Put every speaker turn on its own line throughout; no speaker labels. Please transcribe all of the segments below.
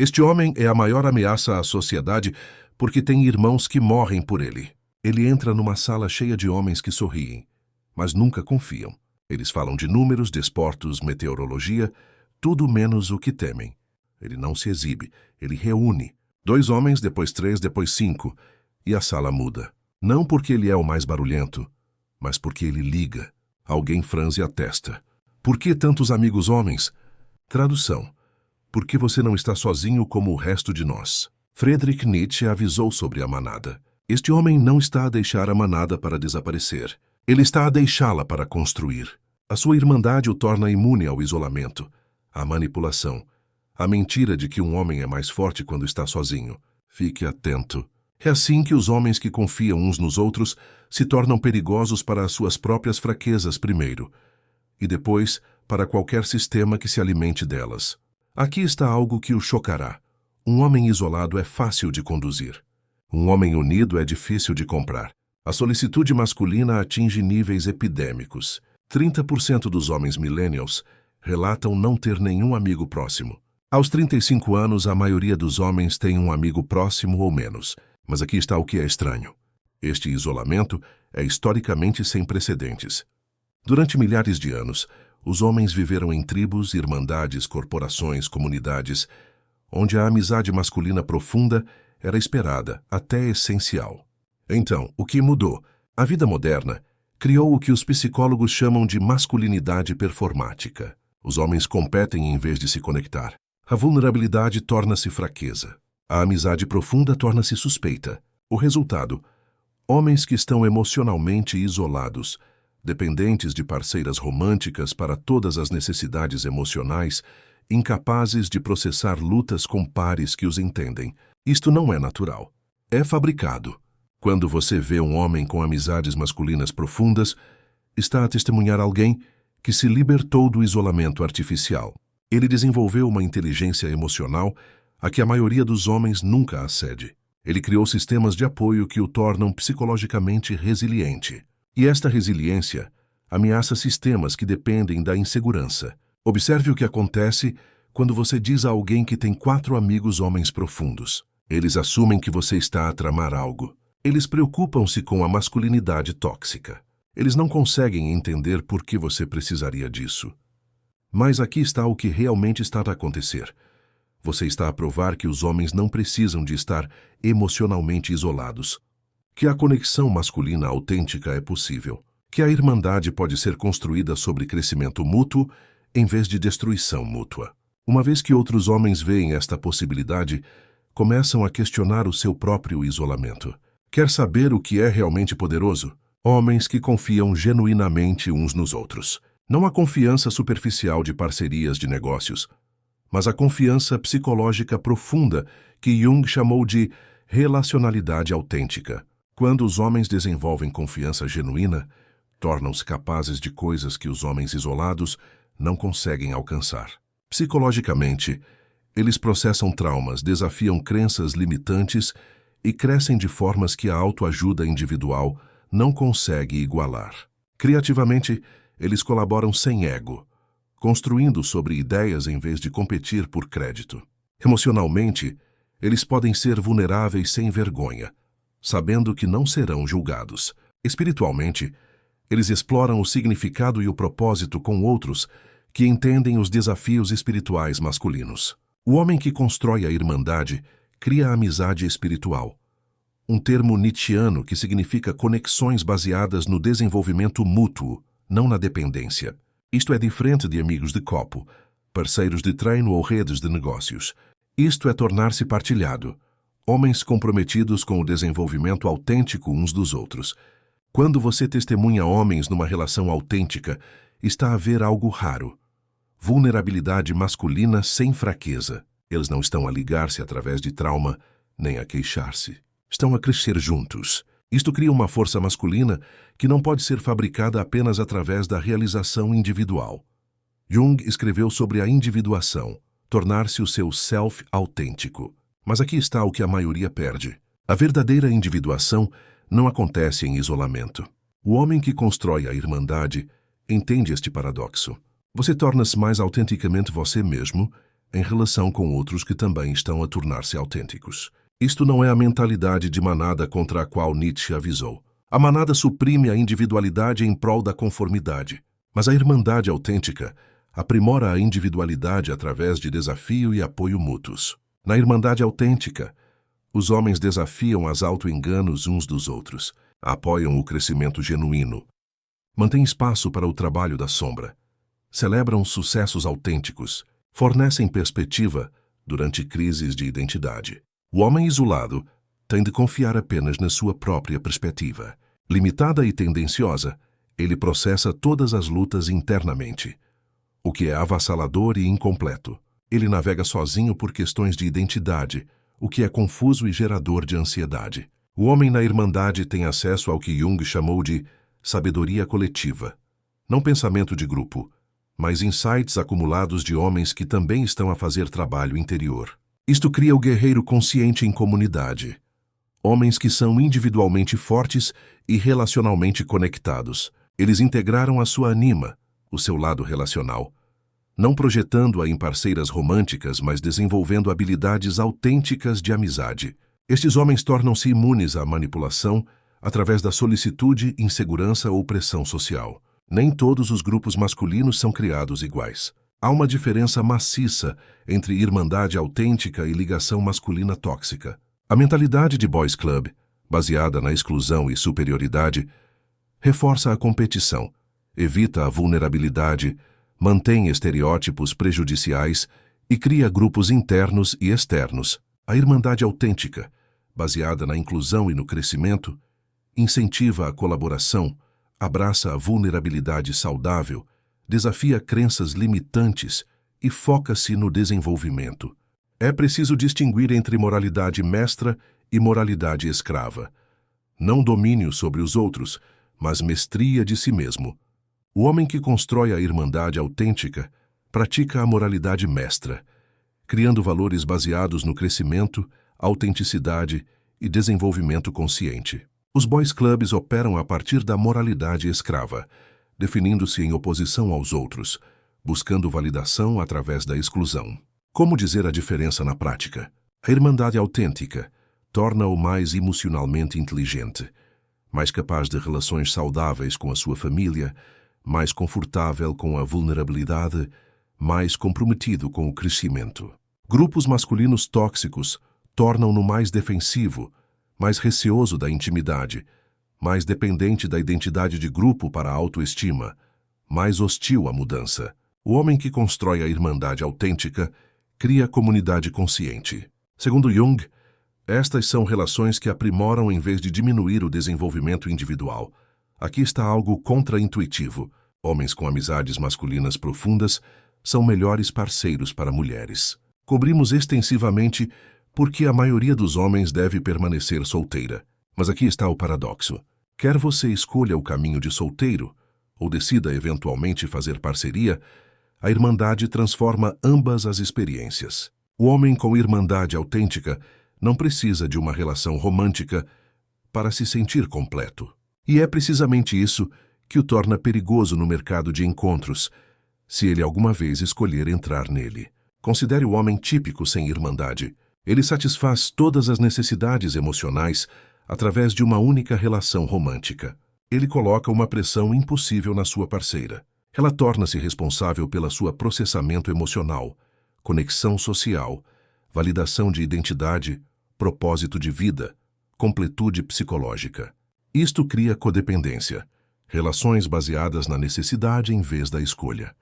Este homem é a maior ameaça à sociedade porque tem irmãos que morrem por ele. Ele entra numa sala cheia de homens que sorriem, mas nunca confiam. Eles falam de números, desportos, meteorologia, tudo menos o que temem. Ele não se exibe, ele reúne. 2 homens, depois 3, depois 5, e a sala muda. Não porque ele é o mais barulhento, mas porque ele liga. Alguém franze a testa. Por que tantos amigos homens? Tradução. Porque você não está sozinho como o resto de nós. Friedrich Nietzsche avisou sobre a manada. Este homem não está a deixar a manada para desaparecer. Ele está a deixá-la para construir. A sua irmandade o torna imune ao isolamento, à manipulação, à mentira de que um homem é mais forte quando está sozinho. Fique atento. É assim que os homens que confiam uns nos outros se tornam perigosos para as suas próprias fraquezas primeiro, e depois para qualquer sistema que se alimente delas. Aqui está algo que o chocará. Um homem isolado é fácil de conduzir. Um homem unido é difícil de comprar. A solicitude masculina atinge níveis epidêmicos. 30% dos homens millennials relatam não ter nenhum amigo próximo. Aos 35 anos, a maioria dos homens tem um amigo próximo ou menos. Mas aqui está o que é estranho. Este isolamento é historicamente sem precedentes. Durante milhares de anos, os homens viveram em tribos, irmandades, corporações, comunidades, onde a amizade masculina profunda era esperada, até essencial. Então, o que mudou? A vida moderna criou o que os psicólogos chamam de masculinidade performática. Os homens competem em vez de se conectar. A vulnerabilidade torna-se fraqueza. A amizade profunda torna-se suspeita. O resultado: homens que estão emocionalmente isolados, dependentes de parceiras românticas para todas as necessidades emocionais, incapazes de processar lutas com pares que os entendem. Isto não é natural. É fabricado. Quando você vê um homem com amizades masculinas profundas, está a testemunhar alguém que se libertou do isolamento artificial. Ele desenvolveu uma inteligência emocional a que a maioria dos homens nunca acede. Ele criou sistemas de apoio que o tornam psicologicamente resiliente. E esta resiliência ameaça sistemas que dependem da insegurança. Observe o que acontece quando você diz a alguém que tem 4 amigos homens profundos. Eles assumem que você está a tramar algo. Eles preocupam-se com a masculinidade tóxica. Eles não conseguem entender por que você precisaria disso. Mas aqui está o que realmente está a acontecer. Você está a provar que os homens não precisam de estar emocionalmente isolados. Que a conexão masculina autêntica é possível. Que a irmandade pode ser construída sobre crescimento mútuo em vez de destruição mútua. Uma vez que outros homens veem esta possibilidade, começam a questionar o seu próprio isolamento. Quer saber o que é realmente poderoso? Homens que confiam genuinamente uns nos outros. Não a confiança superficial de parcerias de negócios, mas a confiança psicológica profunda que Jung chamou de relacionalidade autêntica. Quando os homens desenvolvem confiança genuína, tornam-se capazes de coisas que os homens isolados não conseguem alcançar. Psicologicamente, eles processam traumas, desafiam crenças limitantes e crescem de formas que a autoajuda individual não consegue igualar. Criativamente, eles colaboram sem ego, construindo sobre ideias em vez de competir por crédito. Emocionalmente, eles podem ser vulneráveis sem vergonha, sabendo que não serão julgados. Espiritualmente, eles exploram o significado e o propósito com outros que entendem os desafios espirituais masculinos. O homem que constrói a irmandade cria a amizade espiritual, um termo nietzschiano que significa conexões baseadas no desenvolvimento mútuo, não na dependência. Isto é diferente de amigos de copo, parceiros de treino ou redes de negócios. Isto é tornar-se partilhado, homens comprometidos com o desenvolvimento autêntico uns dos outros. Quando você testemunha homens numa relação autêntica, está a ver algo raro. Vulnerabilidade masculina sem fraqueza. Eles não estão a ligar-se através de trauma, nem a queixar-se. Estão a crescer juntos. Isto cria uma força masculina que não pode ser fabricada apenas através da realização individual. Jung escreveu sobre a individuação, tornar-se o seu self autêntico. Mas aqui está o que a maioria perde. A verdadeira individuação não acontece em isolamento. O homem que constrói a irmandade entende este paradoxo. Você torna-se mais autenticamente você mesmo em relação com outros que também estão a tornar-se autênticos. Isto não é a mentalidade de manada contra a qual Nietzsche avisou. A manada suprime a individualidade em prol da conformidade, mas a irmandade autêntica aprimora a individualidade através de desafio e apoio mútuos. Na irmandade autêntica, os homens desafiam as auto-enganos uns dos outros, apoiam o crescimento genuíno, mantêm espaço para o trabalho da sombra, celebram sucessos autênticos, fornecem perspectiva durante crises de identidade. O homem isolado tem de confiar apenas na sua própria perspectiva. Limitada e tendenciosa, ele processa todas as lutas internamente, o que é avassalador e incompleto. Ele navega sozinho por questões de identidade, o que é confuso e gerador de ansiedade. O homem na irmandade tem acesso ao que Jung chamou de sabedoria coletiva. Não pensamento de grupo, mas insights acumulados de homens que também estão a fazer trabalho interior. Isto cria o guerreiro consciente em comunidade. Homens que são individualmente fortes e relacionalmente conectados. Eles integraram a sua anima, o seu lado relacional, não projetando-a em parceiras românticas, mas desenvolvendo habilidades autênticas de amizade. Estes homens tornam-se imunes à manipulação através da solicitude, insegurança ou pressão social. Nem todos os grupos masculinos são criados iguais. Há uma diferença maciça entre irmandade autêntica e ligação masculina tóxica. A mentalidade de Boys Club, baseada na exclusão e superioridade, reforça a competição, evita a vulnerabilidade, mantém estereótipos prejudiciais e cria grupos internos e externos. A irmandade autêntica, baseada na inclusão e no crescimento, incentiva a colaboração, abraça a vulnerabilidade saudável, desafia crenças limitantes e foca-se no desenvolvimento. É preciso distinguir entre moralidade mestra e moralidade escrava. Não domínio sobre os outros, mas mestria de si mesmo. O homem que constrói a irmandade autêntica pratica a moralidade mestra, criando valores baseados no crescimento, autenticidade e desenvolvimento consciente. Os boys clubs operam a partir da moralidade escrava, definindo-se em oposição aos outros, buscando validação através da exclusão. Como dizer a diferença na prática? A irmandade autêntica torna-o mais emocionalmente inteligente, mais capaz de relações saudáveis com a sua família, mais confortável com a vulnerabilidade, mais comprometido com o crescimento. Grupos masculinos tóxicos tornam-no mais defensivo, mais receoso da intimidade, mais dependente da identidade de grupo para a autoestima, mais hostil à mudança. O homem que constrói a irmandade autêntica cria comunidade consciente. Segundo Jung, estas são relações que aprimoram em vez de diminuir o desenvolvimento individual. Aqui está algo contraintuitivo. Homens com amizades masculinas profundas são melhores parceiros para mulheres. Cobrimos extensivamente porque a maioria dos homens deve permanecer solteira. Mas aqui está o paradoxo. Quer você escolha o caminho de solteiro, ou decida eventualmente fazer parceria, a irmandade transforma ambas as experiências. O homem com irmandade autêntica não precisa de uma relação romântica para se sentir completo. E é precisamente isso que o torna perigoso no mercado de encontros, se ele alguma vez escolher entrar nele. Considere o homem típico sem irmandade. Ele satisfaz todas as necessidades emocionais através de uma única relação romântica. Ele coloca uma pressão impossível na sua parceira. Ela torna-se responsável pelo seu processamento emocional, conexão social, validação de identidade, propósito de vida, completude psicológica. Isto cria codependência, relações baseadas na necessidade em vez da escolha.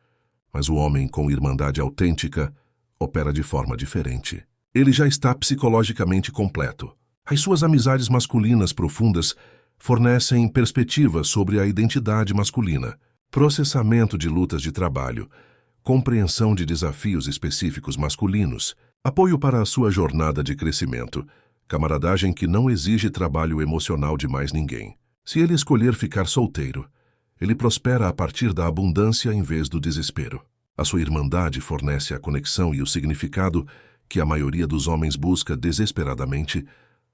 Mas o homem com irmandade autêntica opera de forma diferente. Ele já está psicologicamente completo. As suas amizades masculinas profundas fornecem perspectivas sobre a identidade masculina, processamento de lutas de trabalho, compreensão de desafios específicos masculinos, apoio para a sua jornada de crescimento, camaradagem que não exige trabalho emocional de mais ninguém. Se ele escolher ficar solteiro, ele prospera a partir da abundância em vez do desespero. A sua irmandade fornece a conexão e o significado que a maioria dos homens busca desesperadamente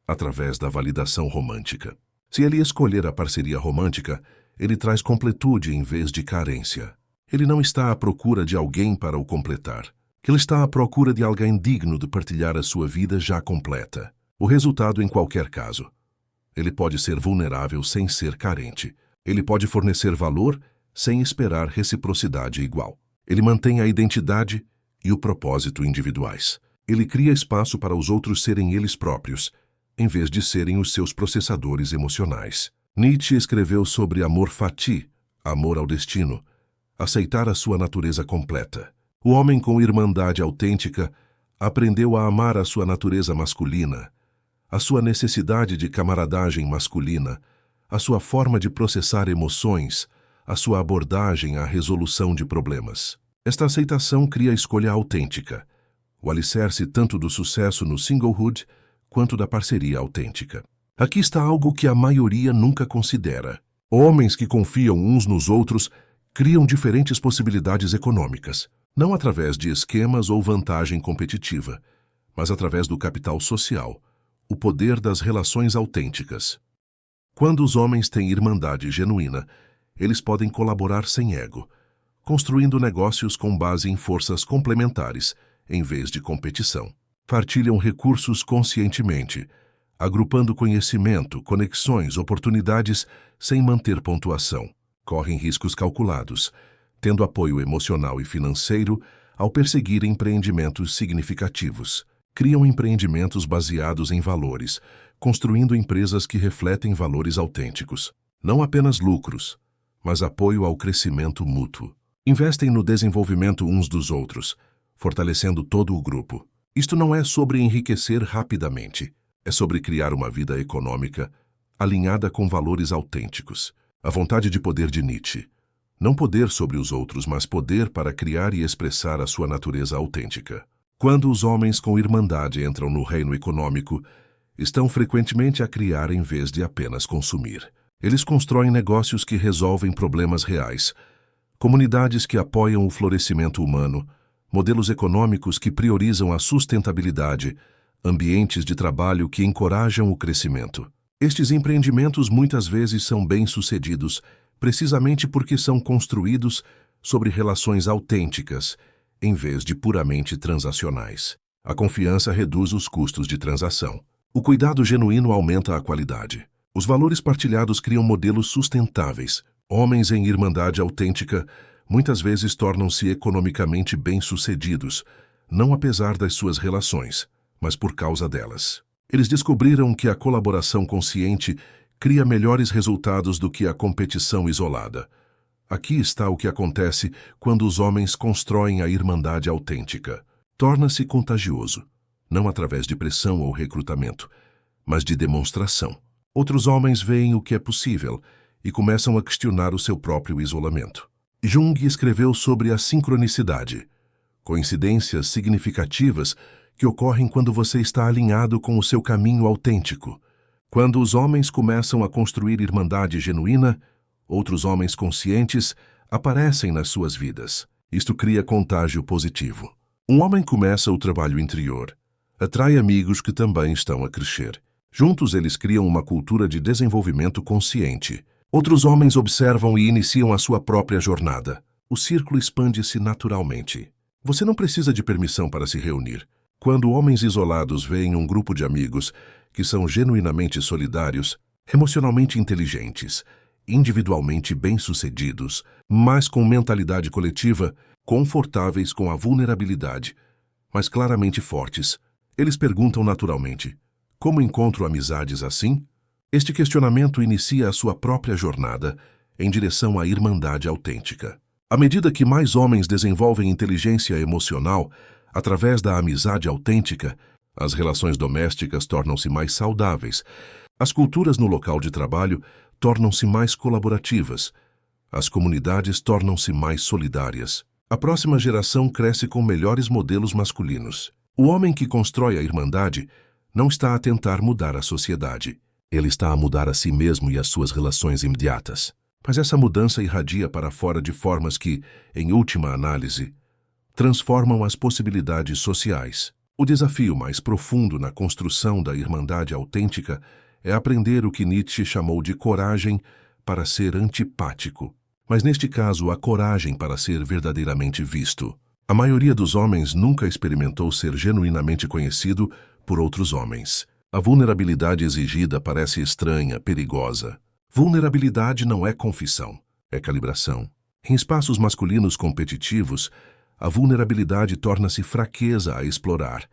através da validação romântica. Se ele escolher a parceria romântica, ele traz completude em vez de carência. Ele não está à procura de alguém para o completar. Ele está à procura de alguém digno de partilhar a sua vida já completa. O resultado, em qualquer caso: ele pode ser vulnerável sem ser carente. Ele pode fornecer valor sem esperar reciprocidade igual. Ele mantém a identidade e o propósito individuais. Ele cria espaço para os outros serem eles próprios, em vez de serem os seus processadores emocionais. Nietzsche escreveu sobre amor fati, amor ao destino, aceitar a sua natureza completa. O homem com irmandade autêntica aprendeu a amar a sua natureza masculina, a sua necessidade de camaradagem masculina, a sua forma de processar emoções, a sua abordagem à resolução de problemas. Esta aceitação cria a escolha autêntica, o alicerce tanto do sucesso no singlehood quanto da parceria autêntica. Aqui está algo que a maioria nunca considera. Homens que confiam uns nos outros criam diferentes possibilidades econômicas, não através de esquemas ou vantagem competitiva, mas através do capital social, o poder das relações autênticas. Quando os homens têm irmandade genuína, eles podem colaborar sem ego, construindo negócios com base em forças complementares, em vez de competição. Partilham recursos conscientemente, agrupando conhecimento, conexões, oportunidades sem manter pontuação. Correm riscos calculados, tendo apoio emocional e financeiro ao perseguir empreendimentos significativos. Criam empreendimentos baseados em valores, construindo empresas que refletem valores autênticos. Não apenas lucros, mas apoio ao crescimento mútuo. Investem no desenvolvimento uns dos outros, fortalecendo todo o grupo. Isto não é sobre enriquecer rapidamente, é sobre criar uma vida econômica alinhada com valores autênticos. A vontade de poder de Nietzsche. Não poder sobre os outros, mas poder para criar e expressar a sua natureza autêntica. Quando os homens com irmandade entram no reino econômico, estão frequentemente a criar em vez de apenas consumir. Eles constroem negócios que resolvem problemas reais, comunidades que apoiam o florescimento humano, modelos econômicos que priorizam a sustentabilidade, ambientes de trabalho que encorajam o crescimento. Estes empreendimentos muitas vezes são bem-sucedidos, precisamente porque são construídos sobre relações autênticas, em vez de puramente transacionais. A confiança reduz os custos de transação. O cuidado genuíno aumenta a qualidade. Os valores partilhados criam modelos sustentáveis. Homens em irmandade autêntica muitas vezes tornam-se economicamente bem-sucedidos, não apesar das suas relações, mas por causa delas. Eles descobriram que a colaboração consciente cria melhores resultados do que a competição isolada. Aqui está o que acontece quando os homens constroem a irmandade autêntica. Torna-se contagioso, não através de pressão ou recrutamento, mas de demonstração. Outros homens veem o que é possível e começam a questionar o seu próprio isolamento. Jung escreveu sobre a sincronicidade, coincidências significativas que ocorrem quando você está alinhado com o seu caminho autêntico. Quando os homens começam a construir irmandade genuína, outros homens conscientes aparecem nas suas vidas. Isto cria contágio positivo. Um homem começa o trabalho interior, atrai amigos que também estão a crescer. Juntos eles criam uma cultura de desenvolvimento consciente. Outros homens observam e iniciam a sua própria jornada. O círculo expande-se naturalmente. Você não precisa de permissão para se reunir. Quando homens isolados veem um grupo de amigos que são genuinamente solidários, emocionalmente inteligentes, individualmente bem-sucedidos, mas com mentalidade coletiva, confortáveis com a vulnerabilidade, mas claramente fortes, eles perguntam naturalmente: como encontro amizades assim? Este questionamento inicia a sua própria jornada em direção à irmandade autêntica. À medida que mais homens desenvolvem inteligência emocional através da amizade autêntica, as relações domésticas tornam-se mais saudáveis, as culturas no local de trabalho tornam-se mais colaborativas, as comunidades tornam-se mais solidárias. A próxima geração cresce com melhores modelos masculinos. O homem que constrói a irmandade não está a tentar mudar a sociedade. Ele está a mudar a si mesmo e as suas relações imediatas. Mas essa mudança irradia para fora de formas que, em última análise, transformam as possibilidades sociais. O desafio mais profundo na construção da irmandade autêntica é aprender o que Nietzsche chamou de coragem para ser antipático, mas neste caso a coragem para ser verdadeiramente visto. A maioria dos homens nunca experimentou ser genuinamente conhecido por outros homens. A vulnerabilidade exigida parece estranha, perigosa. Vulnerabilidade não é confissão, é calibração. Em espaços masculinos competitivos, a vulnerabilidade torna-se fraqueza a explorar,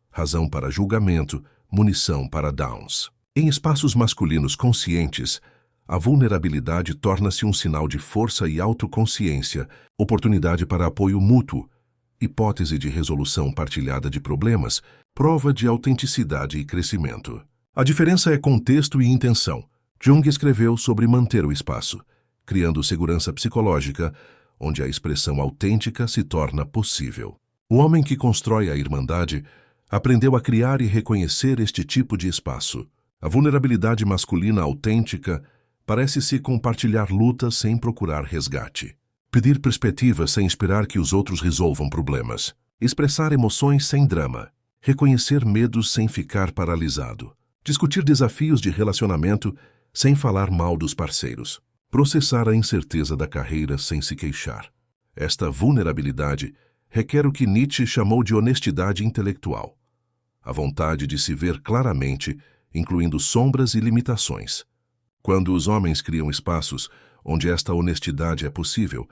razão para julgamento, munição para downs. Em espaços masculinos conscientes, a vulnerabilidade torna-se um sinal de força e autoconsciência, oportunidade para apoio mútuo, hipótese de resolução partilhada de problemas, prova de autenticidade e crescimento. A diferença é contexto e intenção. Jung escreveu sobre manter o espaço, criando segurança psicológica, onde a expressão autêntica se torna possível. O homem que constrói a irmandade aprendeu a criar e reconhecer este tipo de espaço. A vulnerabilidade masculina autêntica parece-se compartilhar lutas sem procurar resgate. Pedir perspectiva sem esperar que os outros resolvam problemas. Expressar emoções sem drama. Reconhecer medos sem ficar paralisado. Discutir desafios de relacionamento sem falar mal dos parceiros. Processar a incerteza da carreira sem se queixar. Esta vulnerabilidade requer o que Nietzsche chamou de honestidade intelectual. A vontade de se ver claramente, incluindo sombras e limitações. Quando os homens criam espaços onde esta honestidade é possível,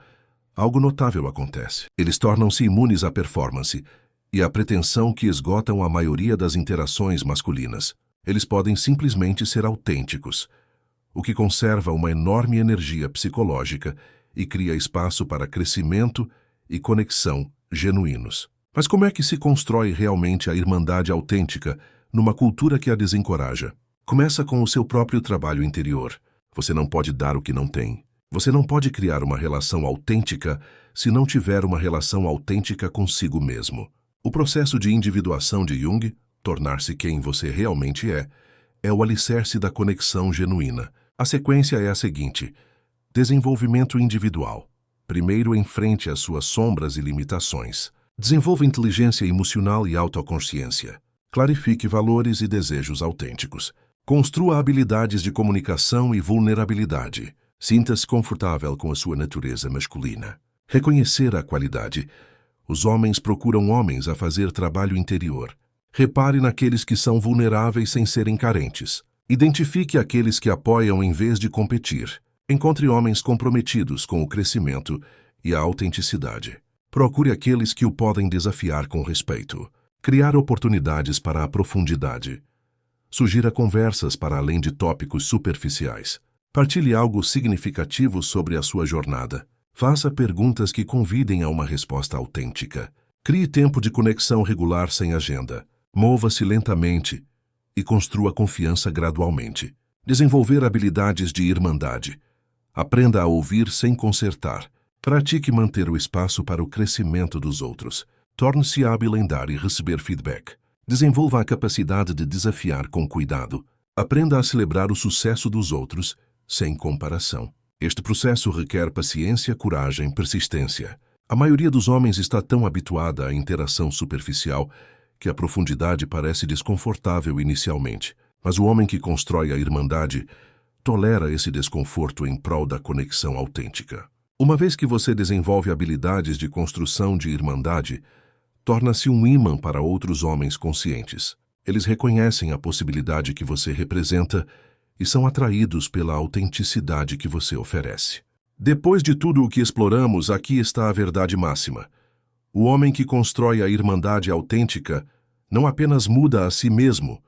algo notável acontece. Eles tornam-se imunes à performance e à pretensão que esgotam a maioria das interações masculinas. Eles podem simplesmente ser autênticos, o que conserva uma enorme energia psicológica e cria espaço para crescimento e conexão genuínos. Mas como é que se constrói realmente a irmandade autêntica numa cultura que a desencoraja? Começa com o seu próprio trabalho interior. Você não pode dar o que não tem. Você não pode criar uma relação autêntica se não tiver uma relação autêntica consigo mesmo. O processo de individuação de Jung, tornar-se quem você realmente é o alicerce da conexão genuína. A sequência é a seguinte: desenvolvimento individual. Primeiro enfrente as suas sombras e limitações. Desenvolva inteligência emocional e autoconsciência. Clarifique valores e desejos autênticos. Construa habilidades de comunicação e vulnerabilidade. Sinta-se confortável com a sua natureza masculina. Reconhecer a qualidade. Os homens procuram homens a fazer trabalho interior. Repare naqueles que são vulneráveis sem serem carentes. Identifique aqueles que apoiam em vez de competir. Encontre homens comprometidos com o crescimento e a autenticidade. Procure aqueles que o podem desafiar com respeito. Criar oportunidades para a profundidade. Sugira conversas para além de tópicos superficiais. Partilhe algo significativo sobre a sua jornada. Faça perguntas que convidem a uma resposta autêntica. Crie tempo de conexão regular sem agenda. Mova-se lentamente e construa confiança gradualmente. Desenvolver habilidades de irmandade. Aprenda a ouvir sem consertar. Pratique manter o espaço para o crescimento dos outros. Torne-se hábil em dar e receber feedback. Desenvolva a capacidade de desafiar com cuidado. Aprenda a celebrar o sucesso dos outros, sem comparação. Este processo requer paciência, coragem, persistência. A maioria dos homens está tão habituada à interação superficial que a profundidade parece desconfortável inicialmente. Mas o homem que constrói a irmandade tolera esse desconforto em prol da conexão autêntica. Uma vez que você desenvolve habilidades de construção de irmandade, torna-se um imã para outros homens conscientes. Eles reconhecem a possibilidade que você representa e são atraídos pela autenticidade que você oferece. Depois de tudo o que exploramos, aqui está a verdade máxima. O homem que constrói a irmandade autêntica não apenas muda a si mesmo,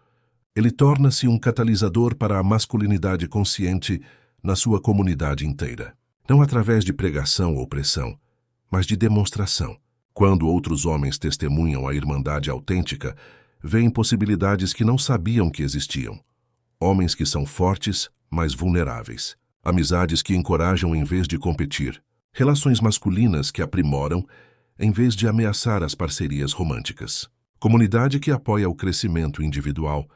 ele torna-se um catalisador para a masculinidade consciente na sua comunidade inteira. Não através de pregação ou pressão, mas de demonstração. Quando outros homens testemunham a irmandade autêntica, veem possibilidades que não sabiam que existiam. Homens que são fortes, mas vulneráveis. Amizades que encorajam em vez de competir. Relações masculinas que aprimoram em vez de ameaçar as parcerias românticas. Comunidade que apoia o crescimento individual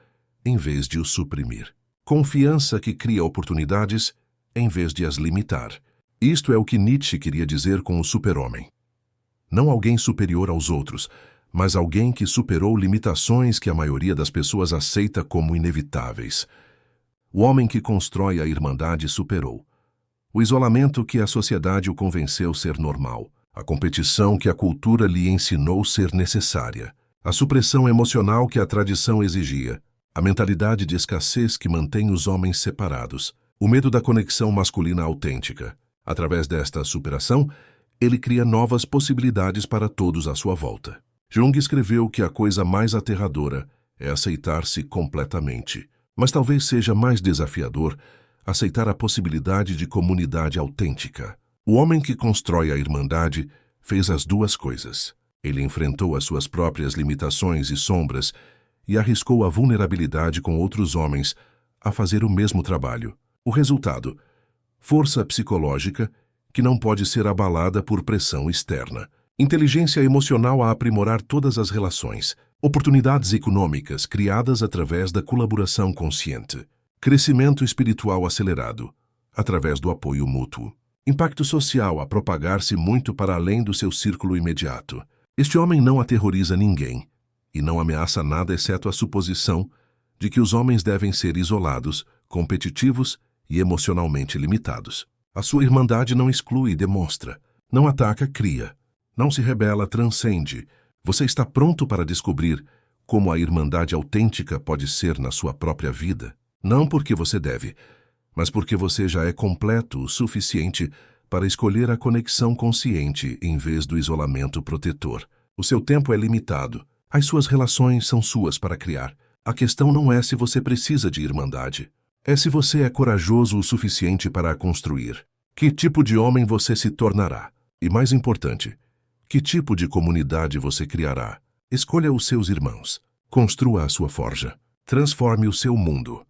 em vez de o suprimir. Confiança que cria oportunidades em vez de as limitar. Isto é o que Nietzsche queria dizer com o super-homem. Não alguém superior aos outros, mas alguém que superou limitações que a maioria das pessoas aceita como inevitáveis. O homem que constrói a irmandade superou o isolamento que a sociedade o convenceu ser normal. a competição que a cultura lhe ensinou ser necessária, a supressão emocional que a tradição exigia, a mentalidade de escassez que mantém os homens separados, o medo da conexão masculina autêntica. Através desta superação, ele cria novas possibilidades para todos à sua volta. Jung escreveu que a coisa mais aterradora é aceitar-se completamente, mas talvez seja mais desafiador aceitar a possibilidade de comunidade autêntica. O homem que constrói a Irmandade fez as duas coisas. Ele enfrentou as suas próprias limitações e sombras e arriscou a vulnerabilidade com outros homens a fazer o mesmo trabalho. O resultado: força psicológica que não pode ser abalada por pressão externa. Inteligência emocional a aprimorar todas as relações. Oportunidades econômicas criadas através da colaboração consciente. Crescimento espiritual acelerado, através do apoio mútuo. Impacto social a propagar-se muito para além do seu círculo imediato. Este homem não aterroriza ninguém e não ameaça nada exceto a suposição de que os homens devem ser isolados, competitivos e emocionalmente limitados. A sua irmandade não exclui e demonstra, não ataca, cria, não se rebela, transcende. Você está pronto para descobrir como a irmandade autêntica pode ser na sua própria vida? Não porque você deve, mas porque você já é completo o suficiente para escolher a conexão consciente em vez do isolamento protetor. O seu tempo é limitado. As suas relações são suas para criar. A questão não é se você precisa de irmandade. É se você é corajoso o suficiente para a construir. Que tipo de homem você se tornará? E mais importante, que tipo de comunidade você criará? Escolha os seus irmãos. Construa a sua forja. Transforme o seu mundo.